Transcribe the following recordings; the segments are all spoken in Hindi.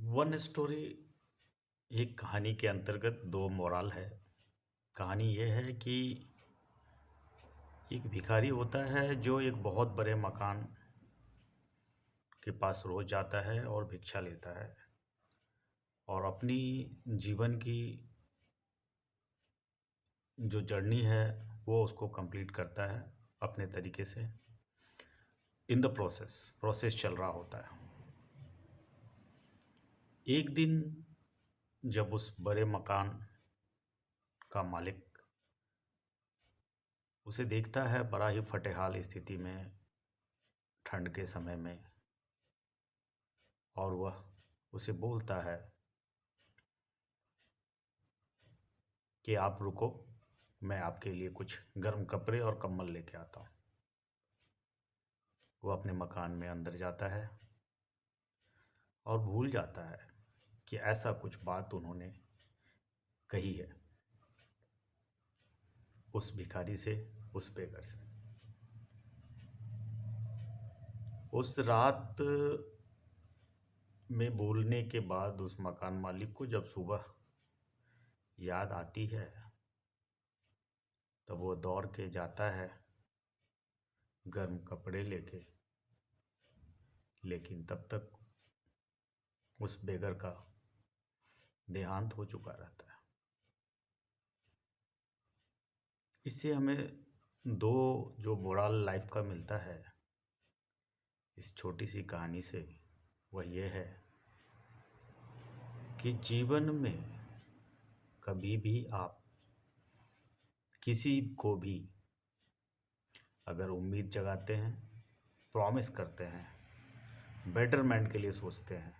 वन स्टोरी एक कहानी के अंतर्गत दो मोरल है। कहानी ये है कि एक भिखारी होता है जो एक बहुत बड़े मकान के पास रोज जाता है और भिक्षा लेता है और अपनी जीवन की जो जर्नी है वो उसको कंप्लीट करता है अपने तरीके से। इन द प्रोसेस चल रहा होता है। एक दिन जब उस बड़े मकान का मालिक उसे देखता है बड़ा ही फटेहाल स्थिति में, ठंड के समय में, और वह उसे बोलता है कि आप रुको, मैं आपके लिए कुछ गर्म कपड़े और कंबल लेके आता हूँ। वो अपने मकान में अंदर जाता है और भूल जाता है कि ऐसा कुछ बात उन्होंने कही है उस भिखारी से, उस बेगर से। उस रात में बोलने के बाद उस मकान मालिक को जब सुबह याद आती है तब वो दौड़ के जाता है गर्म कपड़े लेके, लेकिन तब तक उस बेगर का देहांत हो चुका रहता है। इससे हमें दो जो मोरल लाइफ का मिलता है इस छोटी सी कहानी से, वह यह है कि जीवन में कभी भी आप किसी को भी अगर उम्मीद जगाते हैं, प्रॉमिस करते हैं, बेटरमेंट के लिए सोचते हैं,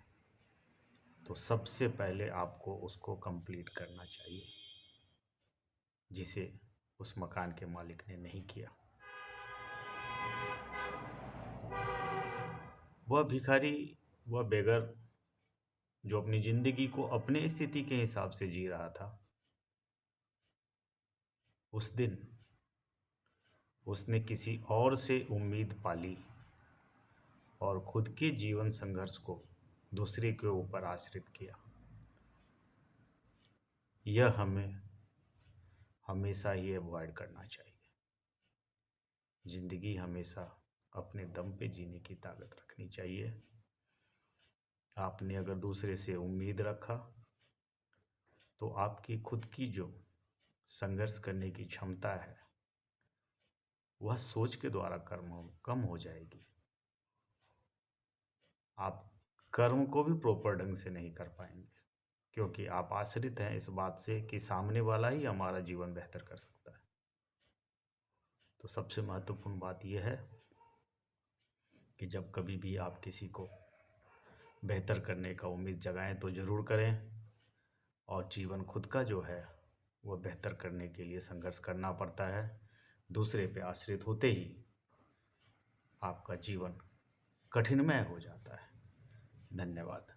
तो सबसे पहले आपको उसको कंप्लीट करना चाहिए, जिसे उस मकान के मालिक ने नहीं किया। वह भिखारी, वह बेगर जो अपनी जिंदगी को अपने स्थिति के हिसाब से जी रहा था, उस दिन उसने किसी और से उम्मीद पाली और खुद के जीवन संघर्ष को दूसरे के ऊपर आश्रित किया। यह हमें हमेशा ही अवॉइड करना चाहिए। जिंदगी हमेशा अपने दम पे जीने की ताकत रखनी चाहिए। आपने अगर दूसरे से उम्मीद रखा तो आपकी खुद की जो संघर्ष करने की क्षमता है वह सोच के द्वारा कम हो जाएगी। आप कर्म को भी प्रॉपर ढंग से नहीं कर पाएंगे, क्योंकि आप आश्रित हैं इस बात से कि सामने वाला ही हमारा जीवन बेहतर कर सकता है। तो सबसे महत्वपूर्ण बात यह है कि जब कभी भी आप किसी को बेहतर करने का उम्मीद जगाएं तो ज़रूर करें, और जीवन खुद का जो है वह बेहतर करने के लिए संघर्ष करना पड़ता है। दूसरे पे आश्रित होते ही आपका जीवन कठिनमय हो जाता है। धन्यवाद।